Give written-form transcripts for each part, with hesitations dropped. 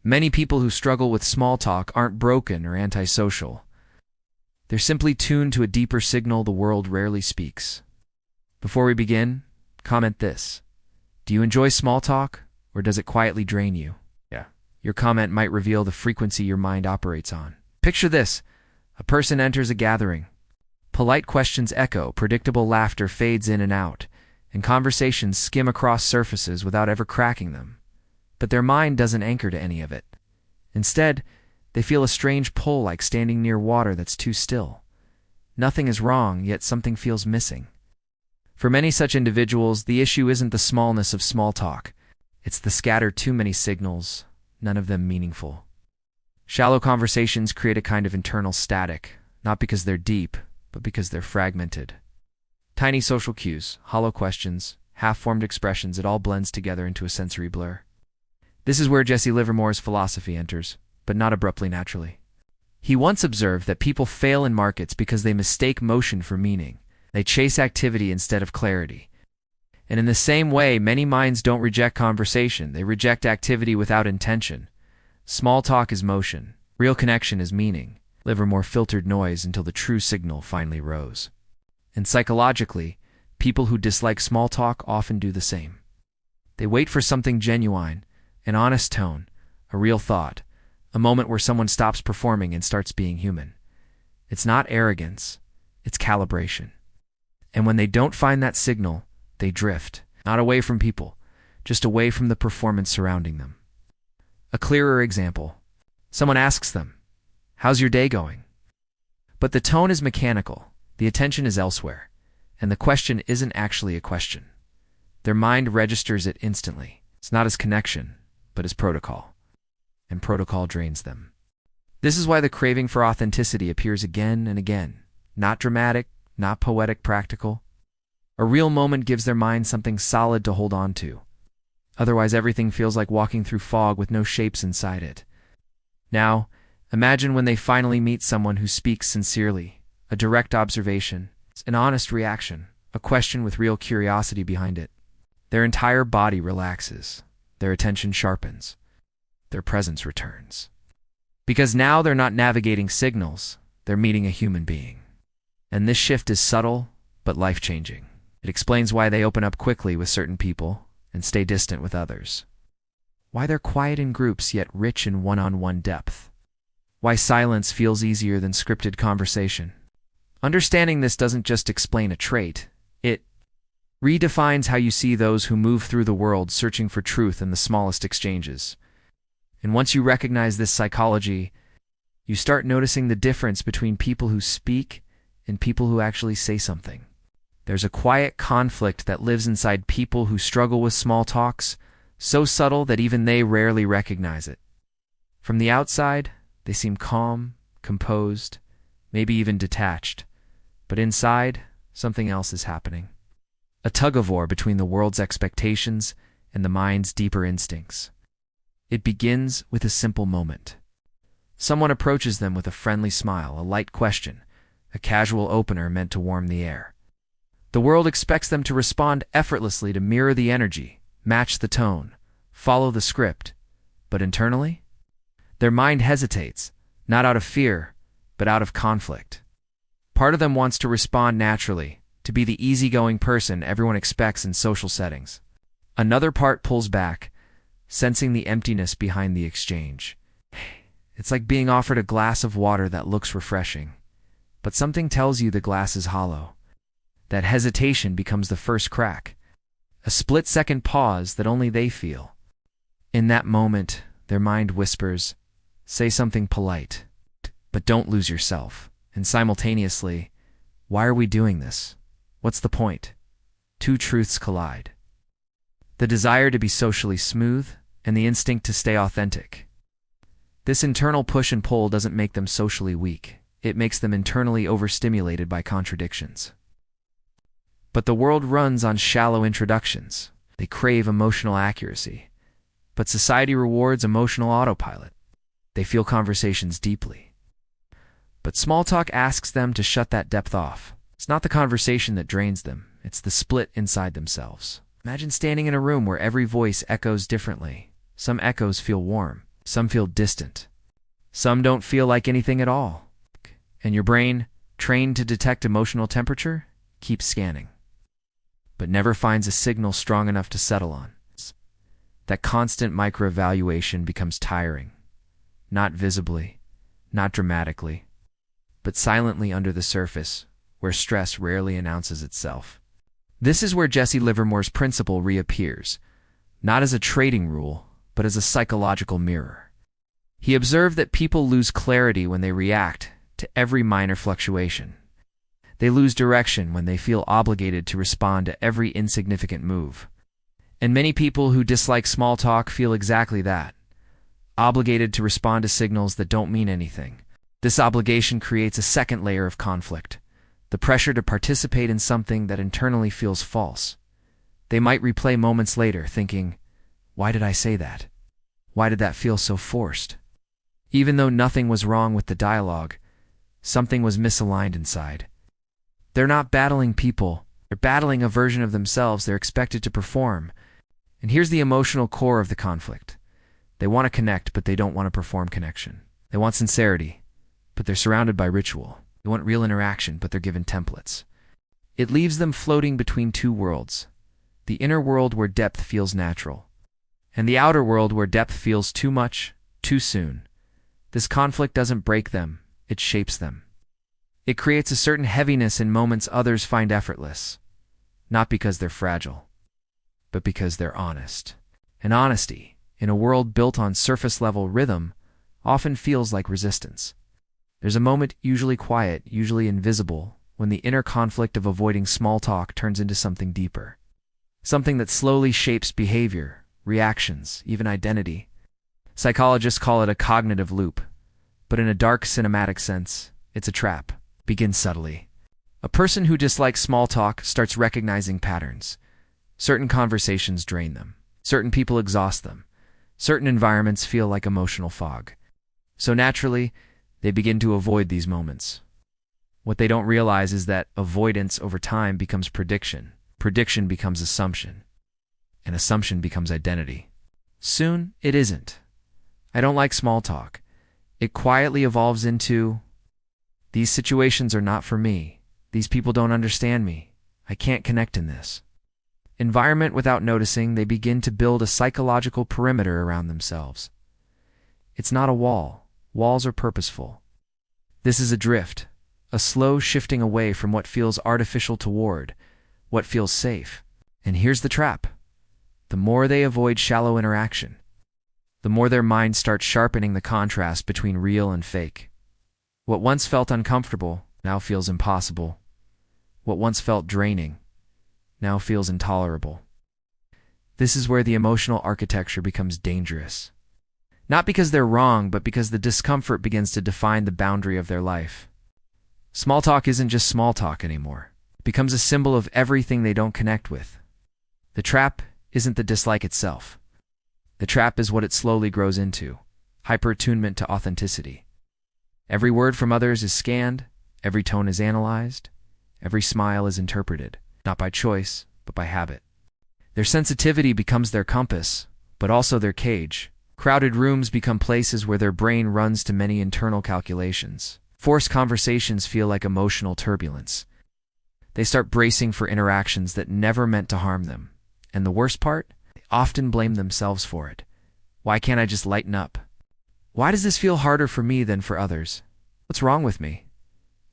Many people who struggle with small talk aren't broken or antisocial. They're simply tuned to a deeper signal the world rarely speaks. Before we begin, comment this. Do you enjoy small talk, or does it quietly drain you? Your comment might reveal the frequency your mind operates on. Picture this. A person enters a gathering. Polite questions echo, predictable laughter fades in and out, and conversations skim across surfaces without ever cracking them. But their mind doesn't anchor to any of it. Instead, they feel a strange pull, like standing near water that's too still. Nothing is wrong, yet something feels missing. For many such individuals, the issue isn't the smallness of small talk. It's the scattered too many signals, none of them meaningful. Shallow conversations create a kind of internal static, not because they're deep, but because they're fragmented. Tiny social cues, hollow questions, half-formed expressions, it all blends together into a sensory blur. This is where Jesse Livermore's philosophy enters, but not abruptly naturally. He once observed that people fail in markets because they mistake motion for meaning. They chase activity instead of clarity. And in the same way, many minds don't reject conversation, they reject activity without intention. Small talk is motion, real connection is meaning. Livermore filtered noise until the true signal finally rose. And psychologically, people who dislike small talk often do the same. They wait for something genuine, an honest tone, a real thought, a moment where someone stops performing and starts being human. It's not arrogance, it's calibration. And when they don't find that signal, they drift, not away from people, just away from the performance surrounding them. A clearer example. Someone asks them, "How's your day going?" But the tone is mechanical, the attention is elsewhere, and the question isn't actually a question. Their mind registers it instantly. It's not as connection, but as protocol. And protocol drains them. This is why the craving for authenticity appears again and again. Not dramatic, not poetic, practical. A real moment gives their mind something solid to hold on to. Otherwise, everything feels like walking through fog with no shapes inside it. Now, imagine when they finally meet someone who speaks sincerely, a direct observation, an honest reaction, a question with real curiosity behind it. Their entire body relaxes, their attention sharpens, their presence returns. Because now they're not navigating signals, they're meeting a human being. And this shift is subtle, but life-changing. It explains why they open up quickly with certain people and stay distant with others. Why they're quiet in groups yet rich in one-on-one depth. Why silence feels easier than scripted conversation. Understanding this doesn't just explain a trait, it redefines how you see those who move through the world searching for truth in the smallest exchanges. And once you recognize this psychology, you start noticing the difference between people who speak and people who actually say something. There's a quiet conflict that lives inside people who struggle with small talks, so subtle that even they rarely recognize it. From the outside, they seem calm, composed, maybe even detached. But inside, something else is happening. A tug-of-war between the world's expectations and the mind's deeper instincts. It begins with a simple moment. Someone approaches them with a friendly smile, a light question, a casual opener meant to warm the air. The world expects them to respond effortlessly, to mirror the energy, match the tone, follow the script. But internally, their mind hesitates, not out of fear, but out of conflict. Part of them wants to respond naturally, to be the easygoing person everyone expects in social settings. Another part pulls back, sensing the emptiness behind the exchange. It's like being offered a glass of water that looks refreshing, but something tells you the glass is hollow. That hesitation becomes the first crack, a split-second pause that only they feel. In that moment, their mind whispers, "Say something polite, but don't lose yourself." And simultaneously, "Why are we doing this? What's the point?" Two truths collide. The desire to be socially smooth and the instinct to stay authentic. This internal push and pull doesn't make them socially weak. It makes them internally overstimulated by contradictions. But the world runs on shallow introductions. They crave emotional accuracy. But society rewards emotional autopilot. They feel conversations deeply. But small talk asks them to shut that depth off. It's not the conversation that drains them. It's the split inside themselves. Imagine standing in a room where every voice echoes differently. Some echoes feel warm. Some feel distant. Some don't feel like anything at all. And your brain, trained to detect emotional temperature, keeps scanning, but never finds a signal strong enough to settle on. That constant microevaluation becomes tiring, not visibly, not dramatically, but silently under the surface, where stress rarely announces itself. This is where Jesse Livermore's principle reappears, not as a trading rule, but as a psychological mirror. He observed that people lose clarity when they react to every minor fluctuation. They lose direction when they feel obligated to respond to every insignificant move. And many people who dislike small talk feel exactly that, obligated to respond to signals that don't mean anything. This obligation creates a second layer of conflict, the pressure to participate in something that internally feels false. They might replay moments later thinking, "Why did I say that? Why did that feel so forced?" Even though nothing was wrong with the dialogue, something was misaligned inside. They're not battling people, they're battling a version of themselves they're expected to perform. And here's the emotional core of the conflict. They want to connect, but they don't want to perform connection. They want sincerity, but they're surrounded by ritual. They want real interaction, but they're given templates. It leaves them floating between two worlds, the inner world where depth feels natural, and the outer world where depth feels too much, too soon. This conflict doesn't break them, it shapes them. It creates a certain heaviness in moments others find effortless, not because they're fragile, but because they're honest. And honesty, in a world built on surface-level rhythm, often feels like resistance. There's a moment, usually quiet, usually invisible, when the inner conflict of avoiding small talk turns into something deeper. Something that slowly shapes behavior, reactions, even identity. Psychologists call it a cognitive loop, but in a dark cinematic sense, it's a trap. Begins subtly. A person who dislikes small talk starts recognizing patterns. Certain conversations drain them. Certain people exhaust them. Certain environments feel like emotional fog. So naturally, they begin to avoid these moments. What they don't realize is that avoidance over time becomes prediction. Prediction becomes assumption. And assumption becomes identity. Soon, it isn't. I don't like small talk. It quietly evolves into, these situations are not for me. These people don't understand me. I can't connect in this environment. Without noticing, they begin to build a psychological perimeter around themselves. It's not a wall. Walls are purposeful. This is a drift, a slow shifting away from what feels artificial toward what feels safe. And here's the trap. The more they avoid shallow interaction, the more their mind starts sharpening the contrast between real and fake. What once felt uncomfortable now feels impossible. What once felt draining now feels intolerable. This is where the emotional architecture becomes dangerous. Not because they're wrong, but because the discomfort begins to define the boundary of their life. Small talk isn't just small talk anymore. It becomes a symbol of everything they don't connect with. The trap isn't the dislike itself. The trap is what it slowly grows into, hyper-attunement to authenticity. Every word from others is scanned, every tone is analyzed, every smile is interpreted, not by choice, but by habit. Their sensitivity becomes their compass, but also their cage. Crowded rooms become places where their brain runs to many internal calculations. Forced conversations feel like emotional turbulence. They start bracing for interactions that never meant to harm them. And the worst part? They often blame themselves for it. Why can't I just lighten up? Why does this feel harder for me than for others? What's wrong with me?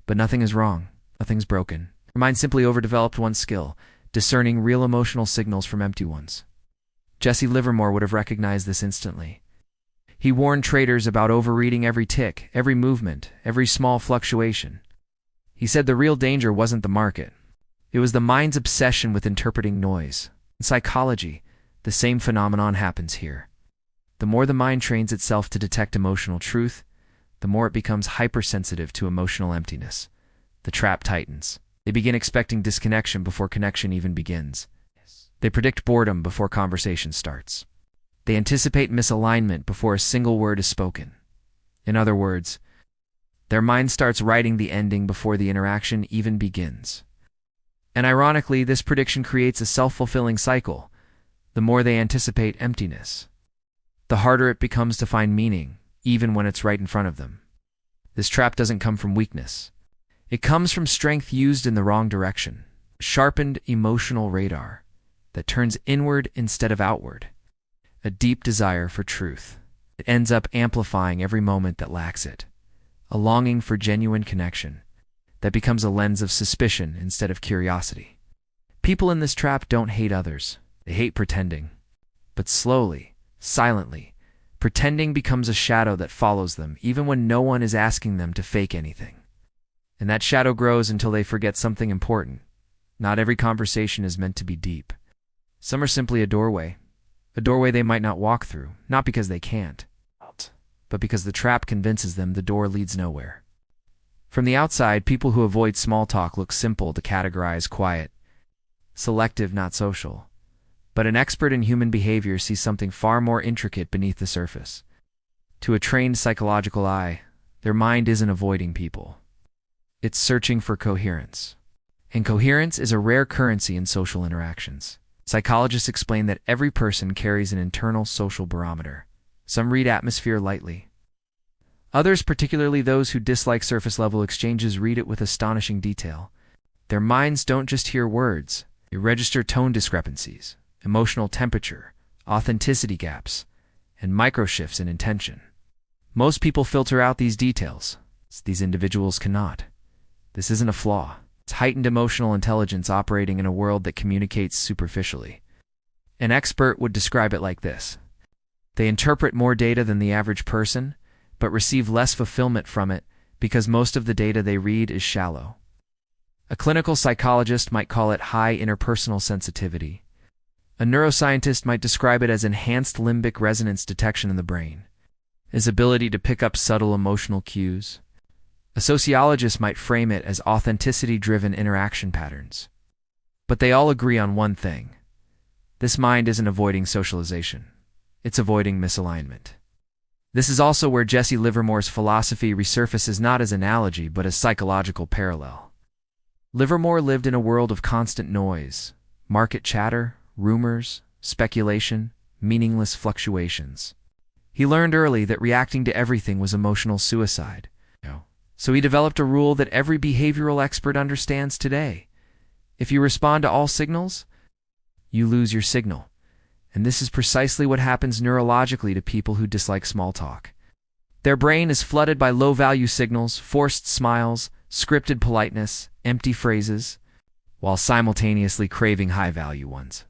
But nothing is wrong. Nothing's broken. Your mind simply overdeveloped one skill, discerning real emotional signals from empty ones. Jesse Livermore would have recognized this instantly. He warned traders about overreading every tick, every movement, every small fluctuation. He said the real danger wasn't the market. It was the mind's obsession with interpreting noise. In psychology, the same phenomenon happens here. The more the mind trains itself to detect emotional truth, the more it becomes hypersensitive to emotional emptiness. The trap tightens. They begin expecting disconnection before connection even begins. They predict boredom before conversation starts. They anticipate misalignment before a single word is spoken. In other words, their mind starts writing the ending before the interaction even begins. And ironically, this prediction creates a self-fulfilling cycle. The more they anticipate emptiness, the harder it becomes to find meaning, even when it's right in front of them. This trap doesn't come from weakness. It comes from strength used in the wrong direction, sharpened emotional radar that turns inward instead of outward, a deep desire for truth. It ends up amplifying every moment that lacks it, a longing for genuine connection that becomes a lens of suspicion instead of curiosity. People in this trap don't hate others. They hate pretending. But slowly, silently, pretending becomes a shadow that follows them even when no one is asking them to fake anything. And that shadow grows until they forget something important. Not every conversation is meant to be deep. Some are simply a doorway they might not walk through, not because they can't, but because the trap convinces them the door leads nowhere. From the outside, people who avoid small talk look simple to categorize: quiet, selective, not social. But an expert in human behavior sees something far more intricate beneath the surface. To a trained psychological eye, their mind isn't avoiding people. It's searching for coherence. And coherence is a rare currency in social interactions. Psychologists explain that every person carries an internal social barometer. Some read atmosphere lightly. Others, particularly those who dislike surface-level exchanges, read it with astonishing detail. Their minds don't just hear words. They register tone discrepancies, emotional temperature, authenticity gaps, and microshifts in intention. Most people filter out these details. These individuals cannot. This isn't a flaw. It's heightened emotional intelligence operating in a world that communicates superficially. An expert would describe it like this: they interpret more data than the average person, but receive less fulfillment from it because most of the data they read is shallow. A clinical psychologist might call it high interpersonal sensitivity. A neuroscientist might describe it as enhanced limbic resonance detection in the brain, his ability to pick up subtle emotional cues. A sociologist might frame it as authenticity-driven interaction patterns. But they all agree on one thing. This mind isn't avoiding socialization. It's avoiding misalignment. This is also where Jesse Livermore's philosophy resurfaces, not as analogy, but as psychological parallel. Livermore lived in a world of constant noise, market chatter, rumors, speculation, meaningless fluctuations. He learned early that reacting to everything was emotional suicide. So he developed a rule that every behavioral expert understands today. If you respond to all signals, you lose your signal. And this is precisely what happens neurologically to people who dislike small talk. Their brain is flooded by low-value signals, forced smiles, scripted politeness, empty phrases, while simultaneously craving high-value ones.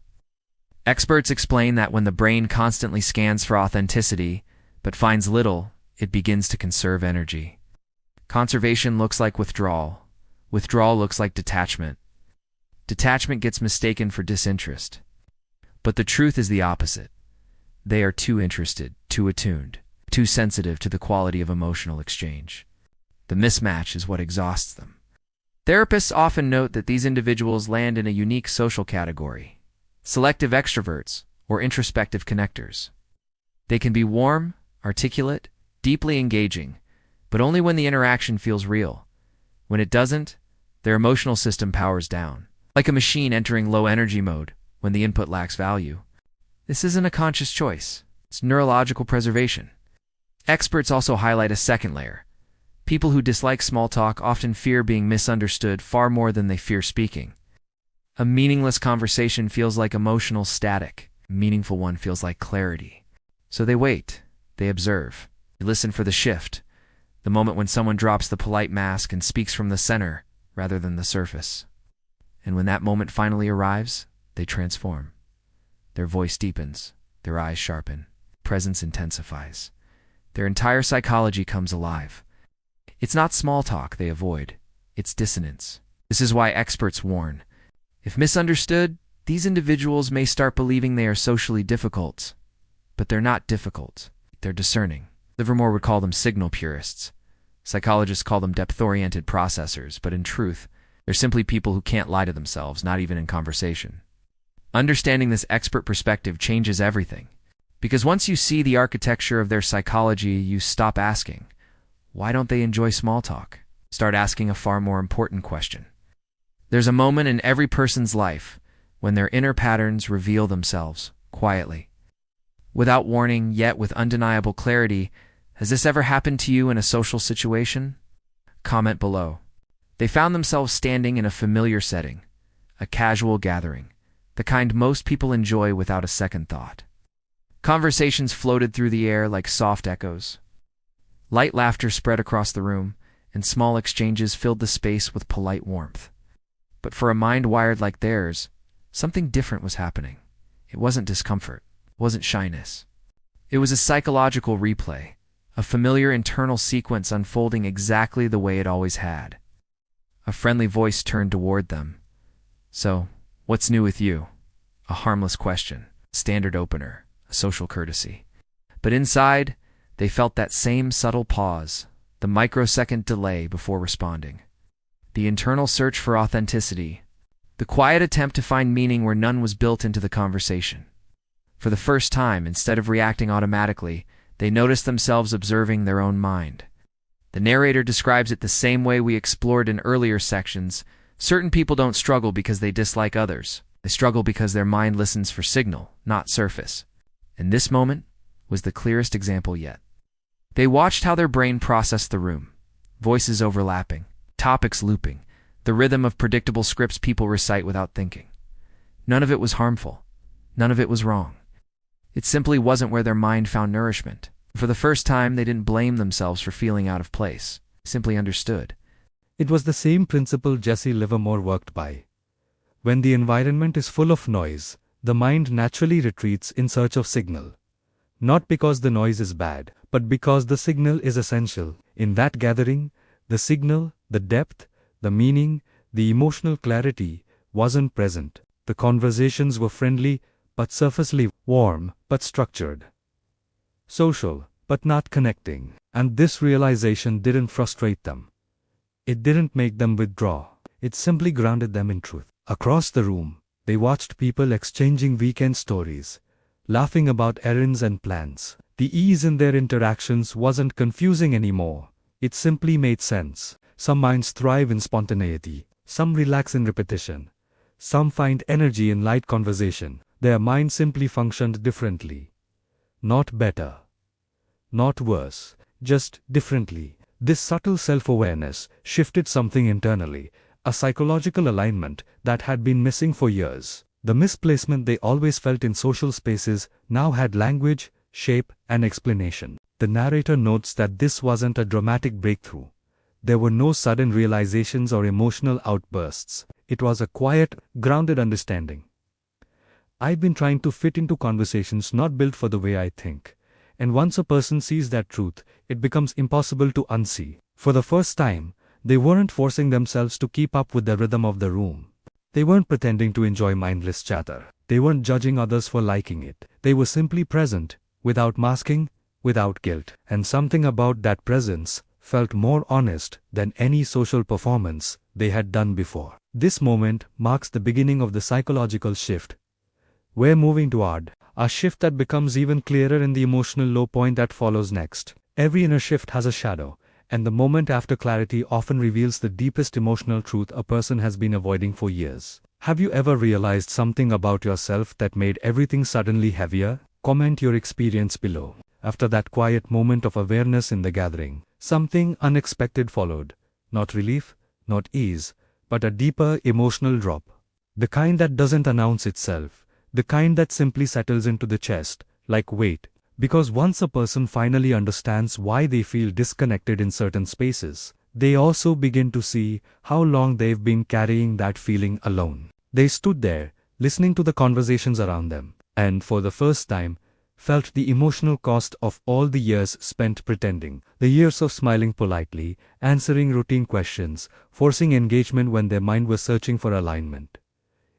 Experts explain that when the brain constantly scans for authenticity, but finds little, it begins to conserve energy. Conservation looks like withdrawal. Withdrawal looks like detachment. Detachment gets mistaken for disinterest. But the truth is the opposite. They are too interested, too attuned, too sensitive to the quality of emotional exchange. The mismatch is what exhausts them. Therapists often note that these individuals land in a unique social category: selective extroverts or introspective connectors. They can be warm, articulate, deeply engaging, but only when the interaction feels real. When it doesn't, their emotional system powers down, like a machine entering low-energy mode when the input lacks value. This isn't a conscious choice. It's neurological preservation. Experts also highlight a second layer. People who dislike small talk often fear being misunderstood far more than they fear speaking. A meaningless conversation feels like emotional static. A meaningful one feels like clarity. So they wait. They observe. They listen for the shift. The moment when someone drops the polite mask and speaks from the center rather than the surface. And when that moment finally arrives, they transform. Their voice deepens, their eyes sharpen, presence intensifies. Their entire psychology comes alive. It's not small talk they avoid, it's dissonance. This is why experts warn. If misunderstood, these individuals may start believing they are socially difficult. But they're not difficult, they're discerning. Livermore would call them signal purists. Psychologists call them depth-oriented processors, but in truth, they're simply people who can't lie to themselves, not even in conversation. Understanding this expert perspective changes everything. Because once you see the architecture of their psychology, you stop asking, why don't they enjoy small talk? Start asking a far more important question. There's a moment in every person's life when their inner patterns reveal themselves quietly. Without warning, yet with undeniable clarity, has this ever happened to you in a social situation? Comment below. They found themselves standing in a familiar setting, a casual gathering, the kind most people enjoy without a second thought. Conversations floated through the air like soft echoes. Light laughter spread across the room, and small exchanges filled the space with polite warmth. But for a mind wired like theirs, something different was happening. It wasn't discomfort, it wasn't shyness. It was a psychological replay, a familiar internal sequence unfolding exactly the way it always had. A friendly voice turned toward them. "So, what's new with you?" A harmless question, standard opener, a social courtesy. But inside, they felt that same subtle pause, the microsecond delay before responding. The internal search for authenticity, the quiet attempt to find meaning where none was built into the conversation. For the first time, instead of reacting automatically, they noticed themselves observing their own mind. The narrator describes it the same way we explored in earlier sections. Certain people don't struggle because they dislike others. They struggle because their mind listens for signal, not surface. And this moment was the clearest example yet. They watched how their brain processed the room, voices overlapping, topics looping, the rhythm of predictable scripts people recite without thinking. None of it was harmful. None of it was wrong. It simply wasn't where their mind found nourishment. For the first time, they didn't blame themselves for feeling out of place, simply understood. It was the same principle Jesse Livermore worked by. When the environment is full of noise, the mind naturally retreats in search of signal. Not because the noise is bad, but because the signal is essential. In that gathering, the signal, the depth, the meaning, the emotional clarity wasn't present. The conversations were friendly, but surfacely warm, but structured. Social, but not connecting. And this realization didn't frustrate them. It didn't make them withdraw. It simply grounded them in truth. Across the room, they watched people exchanging weekend stories, laughing about errands and plans. The ease in their interactions wasn't confusing anymore. It simply made sense. Some minds thrive in spontaneity. Some relax in repetition. Some find energy in light conversation. Their mind simply functioned differently. Not better. Not worse. Just differently. This subtle self-awareness shifted something internally, a psychological alignment that had been missing for years. The misplacement they always felt in social spaces now had language, shape, and explanation. The narrator notes that this wasn't a dramatic breakthrough. There were no sudden realizations or emotional outbursts. It was a quiet, grounded understanding. I've been trying to fit into conversations not built for the way I think. And once a person sees that truth, it becomes impossible to unsee. For the first time, they weren't forcing themselves to keep up with the rhythm of the room. They weren't pretending to enjoy mindless chatter. They weren't judging others for liking it. They were simply present, without masking, without guilt. And something about that presence felt more honest than any social performance they had done before. This moment marks the beginning of the psychological shift we're moving toward, a shift that becomes even clearer in the emotional low point that follows next. Every inner shift has a shadow, and the moment after clarity often reveals the deepest emotional truth a person has been avoiding for years. Have you ever realized something about yourself that made everything suddenly heavier? Comment your experience below. After that quiet moment of awareness in the gathering, something unexpected followed. Not relief, not ease, but a deeper emotional drop. The kind that doesn't announce itself. The kind that simply settles into the chest, like weight. Because once a person finally understands why they feel disconnected in certain spaces, they also begin to see how long they've been carrying that feeling alone. They stood there, listening to the conversations around them, and for the first time, felt the emotional cost of all the years spent pretending. The years of smiling politely, answering routine questions, forcing engagement when their mind was searching for alignment.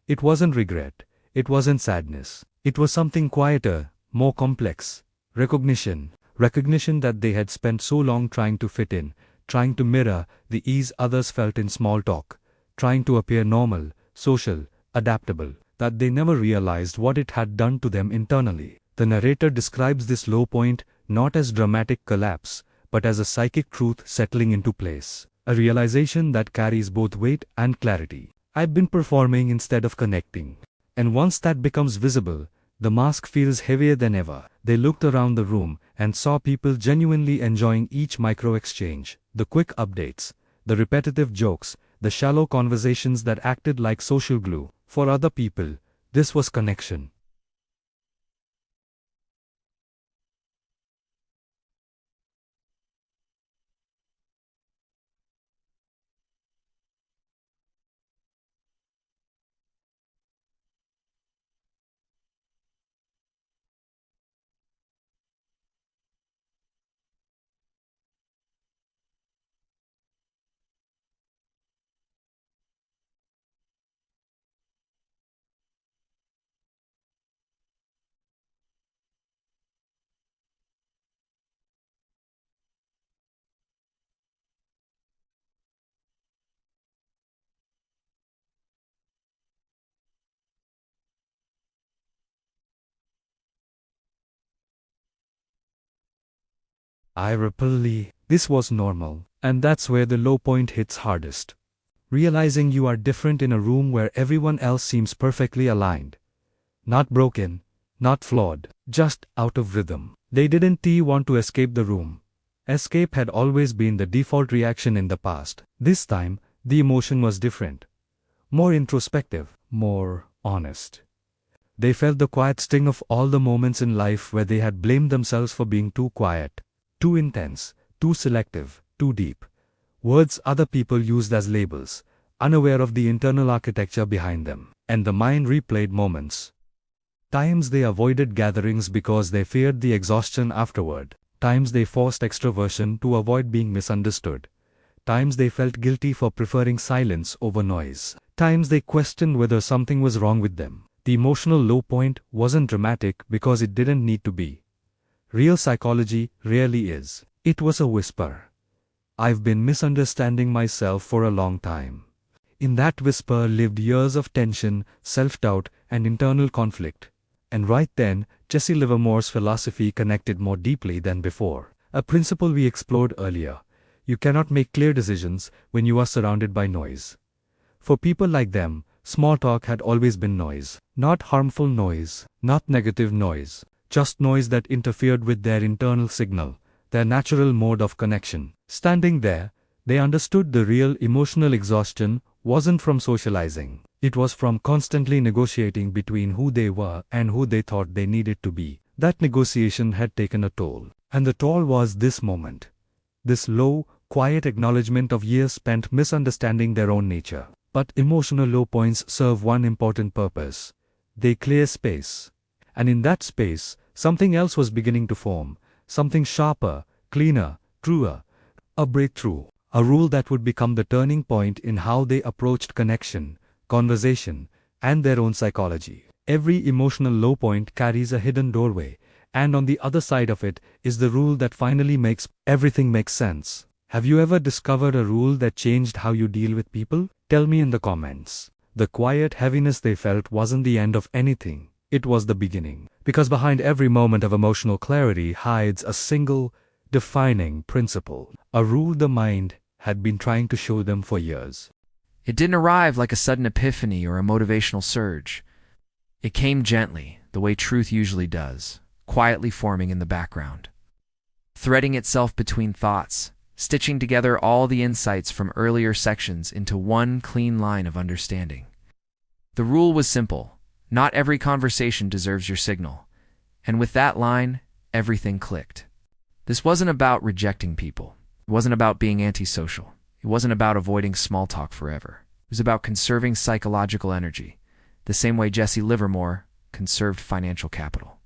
It wasn't regret. It wasn't sadness. It was something quieter, more complex. Recognition that they had spent so long trying to fit in, trying to mirror the ease others felt in small talk, trying to appear normal, social, adaptable, that they never realized what it had done to them internally. The narrator describes this low point not as dramatic collapse, but as a psychic truth settling into place. A realization that carries both weight and clarity. I've been performing instead of connecting. And once that becomes visible, The mask feels heavier than ever. They looked around the room and saw people genuinely enjoying each micro-exchange, the quick updates, the repetitive jokes, the shallow conversations that acted like social glue. For other people, this was connection. Irreparably, this was normal, and that's where the low point hits hardest. Realizing you are different in a room where everyone else seems perfectly aligned. Not broken, not flawed, just out of rhythm. They didn't want to escape the room. Escape had always been the default reaction in the past. This time, the emotion was different. More introspective, more honest. They felt the quiet sting of all the moments in life where they had blamed themselves for being too quiet, too intense, too selective, too deep. Words other people used as labels, unaware of the internal architecture behind them. And the mind replayed moments. Times they avoided gatherings because they feared the exhaustion afterward. Times they forced extroversion to avoid being misunderstood. Times they felt guilty for preferring silence over noise. Times they questioned whether something was wrong with them. The emotional low point wasn't dramatic because it didn't need to be. Real psychology rarely is. It was a whisper. I've been misunderstanding myself for a long time. In that whisper lived years of tension, self-doubt, and internal conflict. And right then, Jesse Livermore's philosophy connected more deeply than before. A principle we explored earlier. You cannot make clear decisions when you are surrounded by noise. For people like them, small talk had always been noise. Not harmful noise, not negative noise, just noise that interfered with their internal signal, their natural mode of connection. Standing there, they understood the real emotional exhaustion wasn't from socializing. It was from constantly negotiating between who they were and who they thought they needed to be. That negotiation had taken a toll. And the toll was this moment. This low, quiet acknowledgement of years spent misunderstanding their own nature. But emotional low points serve one important purpose. They clear space. And in that space, something else was beginning to form. Something sharper, cleaner, truer. A breakthrough. A rule that would become the turning point in how they approached connection, conversation, and their own psychology. Every emotional low point carries a hidden doorway, and on the other side of it is the rule that finally makes everything make sense. Have you ever discovered a rule that changed how you deal with people? Tell me in the comments. The quiet heaviness they felt wasn't the end of anything. It was the beginning. Because behind every moment of emotional clarity hides a single, defining principle. A rule the mind had been trying to show them for years. It didn't arrive like a sudden epiphany or a motivational surge. It came gently, the way truth usually does, quietly forming in the background. Threading itself between thoughts, stitching together all the insights from earlier sections into one clean line of understanding. The rule was simple. Not every conversation deserves your signal. And with that line, everything clicked. This wasn't about rejecting people. It wasn't about being antisocial. It wasn't about avoiding small talk forever. It was about conserving psychological energy, the same way Jesse Livermore conserved financial capital.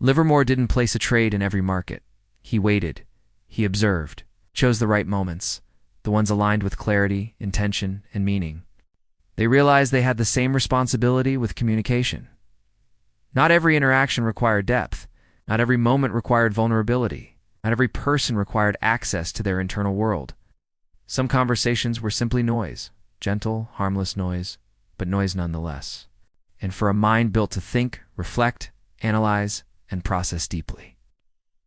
Livermore didn't place a trade in every market. He waited. He observed. Chose the right moments, the ones aligned with clarity, intention, and meaning. They realized they had the same responsibility with communication. Not every interaction required depth. Not every moment required vulnerability. Not every person required access to their internal world. Some conversations were simply noise, gentle, harmless noise, but noise nonetheless. And for a mind built to think, reflect, analyze, and process deeply.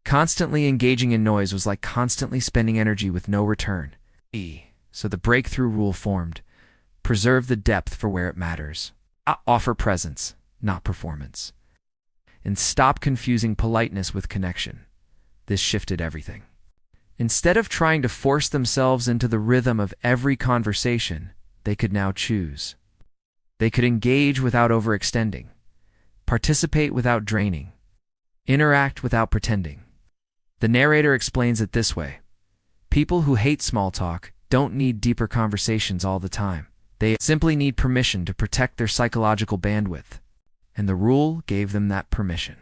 Constantly engaging in noise was like constantly spending energy with no return. So the breakthrough rule formed. Preserve the depth for where it matters. Offer presence, not performance. and stop confusing politeness with connection. This shifted everything. Instead of trying to force themselves into the rhythm of every conversation, they could now choose. They could engage without overextending, participate without draining, interact without pretending. The narrator explains it this way: people who hate small talk don't need deeper conversations all the time. They simply need permission to protect their psychological bandwidth. And the rule gave them that permission.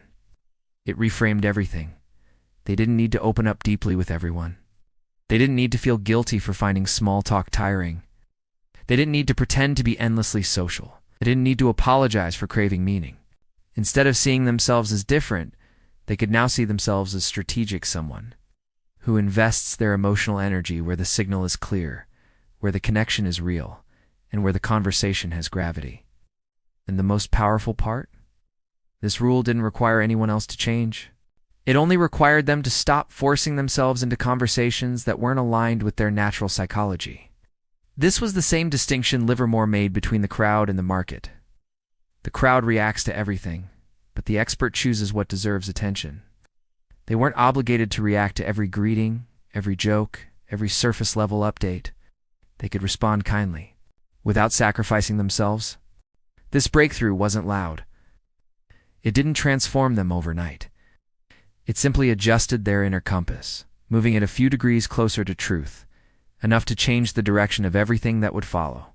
It reframed everything. They didn't need to open up deeply with everyone. They didn't need to feel guilty for finding small talk tiring. They didn't need to pretend to be endlessly social. They didn't need to apologize for craving meaning. Instead of seeing themselves as different, they could now see themselves as strategic, someone who invests their emotional energy where the signal is clear, where the connection is real, and where the conversation has gravity. And the most powerful part? This rule didn't require anyone else to change. It only required them to stop forcing themselves into conversations that weren't aligned with their natural psychology. This was the same distinction Livermore made between the crowd and the market. The crowd reacts to everything, but the expert chooses what deserves attention. They weren't obligated to react to every greeting, every joke, every surface-level update. They could respond kindly, without sacrificing themselves. This breakthrough wasn't loud. It didn't transform them overnight. It simply adjusted their inner compass, moving it a few degrees closer to truth, enough to change the direction of everything that would follow.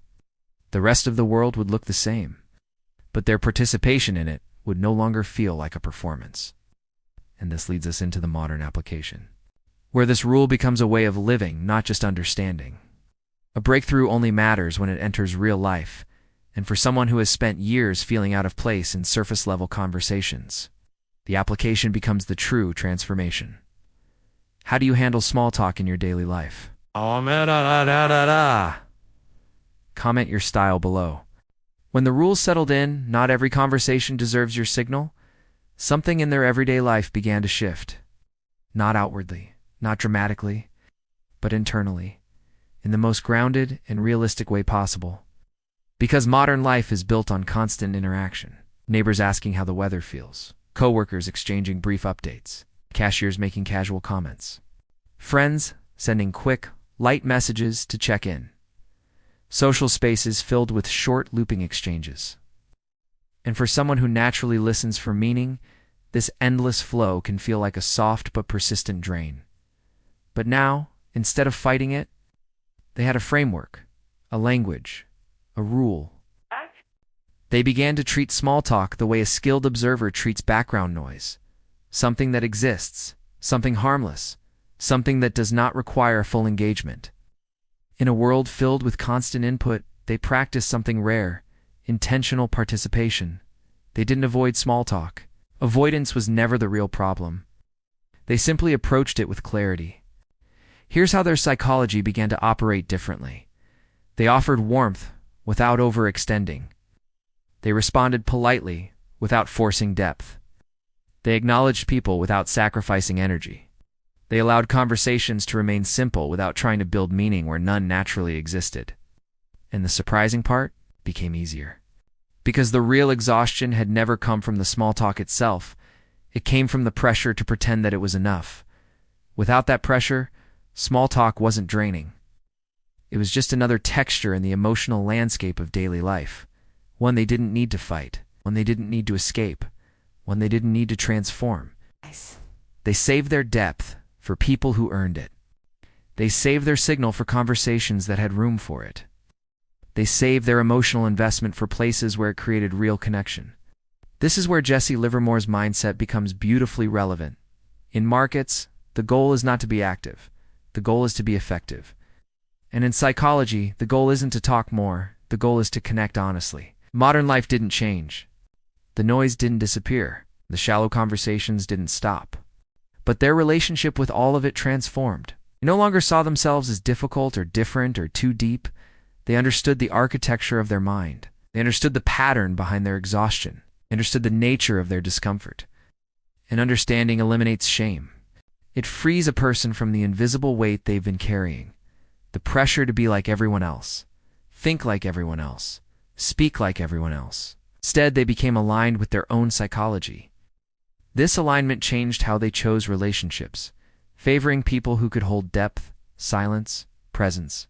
The rest of the world would look the same, but their participation in it would no longer feel like a performance. And this leads us into the modern application, where this rule becomes a way of living, not just understanding. A breakthrough only matters when it enters real life, and for someone who has spent years feeling out of place in surface-level conversations, the application becomes the true transformation. How do you handle small talk in your daily life? Comment your style below. When the rules settled in, not every conversation deserves your signal, something in their everyday life began to shift. Not outwardly, not dramatically, but internally, in the most grounded and realistic way possible. Because modern life is built on constant interaction. Neighbors asking how the weather feels, coworkers exchanging brief updates, cashiers making casual comments, friends sending quick, light messages to check in, social spaces filled with short, looping exchanges. And for someone who naturally listens for meaning, this endless flow can feel like a soft but persistent drain. But now, instead of fighting it, they had a framework, a language, a rule. They began to treat small talk the way a skilled observer treats background noise, something that exists, something harmless, something that does not require full engagement. In a world filled with constant input, they practiced something rare, intentional participation. They didn't avoid small talk. Avoidance was never the real problem. They simply approached it with clarity. Here's how their psychology began to operate differently. They offered warmth without overextending. They responded politely without forcing depth. They acknowledged people without sacrificing energy. They allowed conversations to remain simple without trying to build meaning where none naturally existed. And the surprising part became easier. Because the real exhaustion had never come from the small talk itself, it came from the pressure to pretend that it was enough. Without that pressure, small talk wasn't draining. It was just another texture in the emotional landscape of daily life. One they didn't need to fight, one they didn't need to escape, one they didn't need to transform. They saved their depth for people who earned it. They saved their signal for conversations that had room for it. They saved their emotional investment for places where it created real connection. This is where Jesse Livermore's mindset becomes beautifully relevant. In markets, the goal is not to be active. The goal is to be effective. And in psychology, the goal isn't to talk more. The goal is to connect honestly. Modern life didn't change. The noise didn't disappear. The shallow conversations didn't stop. But their relationship with all of it transformed. They no longer saw themselves as difficult or different or too deep. They understood the architecture of their mind. They understood the pattern behind their exhaustion. They understood the nature of their discomfort. And understanding eliminates shame. It frees a person from the invisible weight they've been carrying. The pressure to be like everyone else. Think like everyone else. Speak like everyone else. Instead, they became aligned with their own psychology. This alignment changed how they chose relationships, favoring people who could hold depth, silence, presence.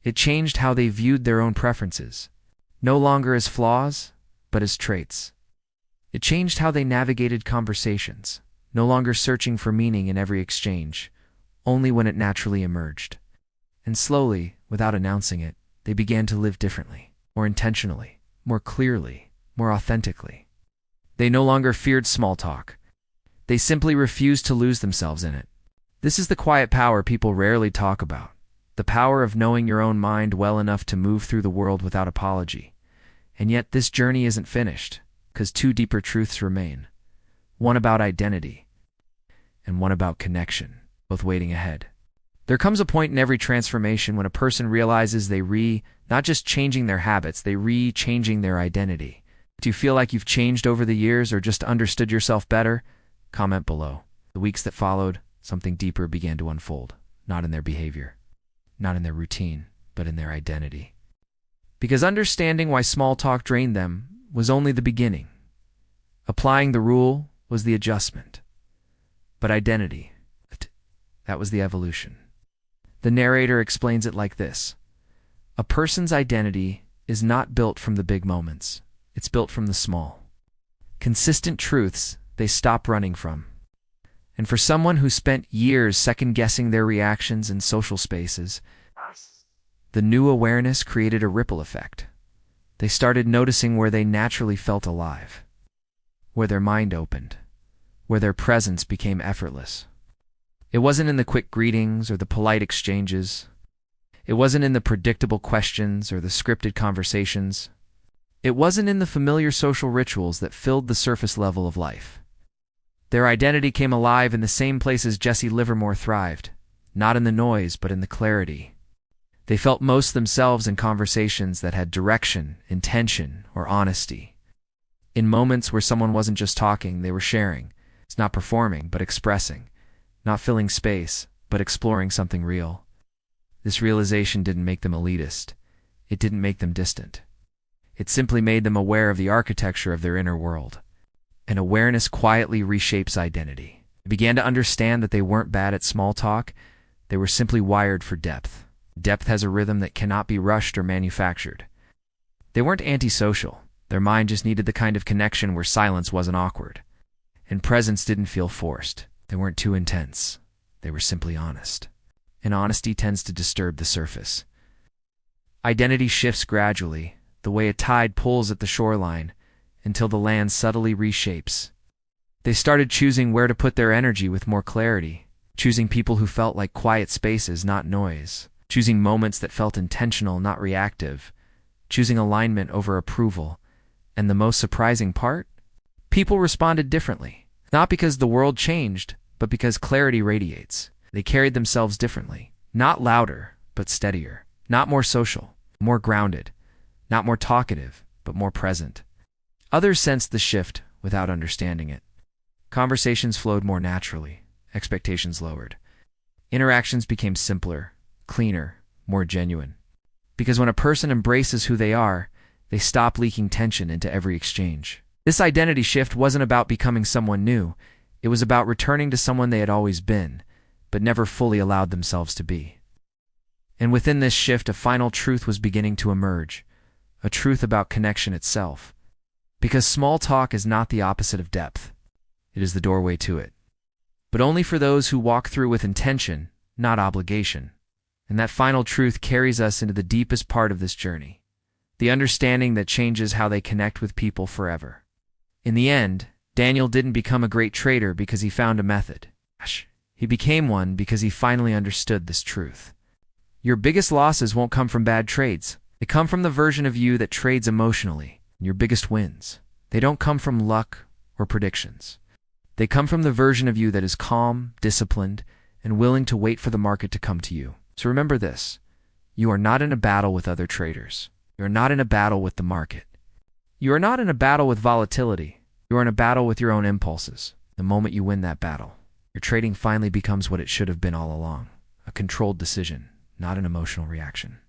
It changed how they viewed their own preferences, no longer as flaws, but as traits. It changed how they navigated conversations, no longer searching for meaning in every exchange, only when it naturally emerged. And slowly, without announcing it, they began to live differently, more intentionally, more clearly, more authentically. They no longer feared small talk. They simply refused to lose themselves in it. This is the quiet power people rarely talk about, the power of knowing your own mind well enough to move through the world without apology. And yet this journey isn't finished, because two deeper truths remain. One about identity, and one about connection, both waiting ahead. There comes a point in every transformation when a person realizes not just changing their habits, they changing their identity. Do you feel like you've changed over the years or just understood yourself better? Comment below. The weeks that followed, something deeper began to unfold, not in their behavior, not in their routine, but in their identity. Because understanding why small talk drained them was only the beginning. Applying the rule was the adjustment. But identity, that was the evolution. The narrator explains it like this. A person's identity is not built from the big moments. It's built from the small, consistent truths they stop running from. And for someone who spent years second-guessing their reactions in social spaces, the new awareness created a ripple effect. They started noticing where they naturally felt alive, where their mind opened, where their presence became effortless. It wasn't in the quick greetings or the polite exchanges. It wasn't in the predictable questions or the scripted conversations. It wasn't in the familiar social rituals that filled the surface level of life. Their identity came alive in the same places Jesse Livermore thrived, not in the noise, but in the clarity. They felt most themselves in conversations that had direction, intention, or honesty. In moments where someone wasn't just talking, they were sharing. It's not performing, but expressing. Not filling space, but exploring something real. This realization didn't make them elitist. It didn't make them distant. It simply made them aware of the architecture of their inner world. And awareness quietly reshapes identity. They began to understand that they weren't bad at small talk. They were simply wired for depth. Depth has a rhythm that cannot be rushed or manufactured. They weren't antisocial. Their mind just needed the kind of connection where silence wasn't awkward. And presence didn't feel forced. They weren't too intense. They were simply honest. And honesty tends to disturb the surface. Identity shifts gradually, the way a tide pulls at the shoreline, until the land subtly reshapes. They started choosing where to put their energy with more clarity, choosing people who felt like quiet spaces, not noise, choosing moments that felt intentional, not reactive, choosing alignment over approval. And the most surprising part? People responded differently, not because the world changed, but because clarity radiates. They carried themselves differently, not louder, but steadier, not more social, more grounded, not more talkative, but more present. Others sensed the shift without understanding it. Conversations flowed more naturally, expectations lowered. Interactions became simpler, cleaner, more genuine. Because when a person embraces who they are, they stop leaking tension into every exchange. This identity shift wasn't about becoming someone new. It was about returning to someone they had always been, but never fully allowed themselves to be. And within this shift, a final truth was beginning to emerge, a truth about connection itself. Because small talk is not the opposite of depth. It is the doorway to it. But only for those who walk through with intention, not obligation. And that final truth carries us into the deepest part of this journey, the understanding that changes how they connect with people forever. In the end, Daniel didn't become a great trader because he found a method. He became one because he finally understood this truth. Your biggest losses won't come from bad trades. They come from the version of you that trades emotionally. Your biggest wins, they don't come from luck or predictions. They come from the version of you that is calm, disciplined, and willing to wait for the market to come to you. So remember this, you are not in a battle with other traders. You are not in a battle with the market. You are not in a battle with volatility. You are in a battle with your own impulses. The moment you win that battle, your trading finally becomes what it should have been all along, a controlled decision, not an emotional reaction.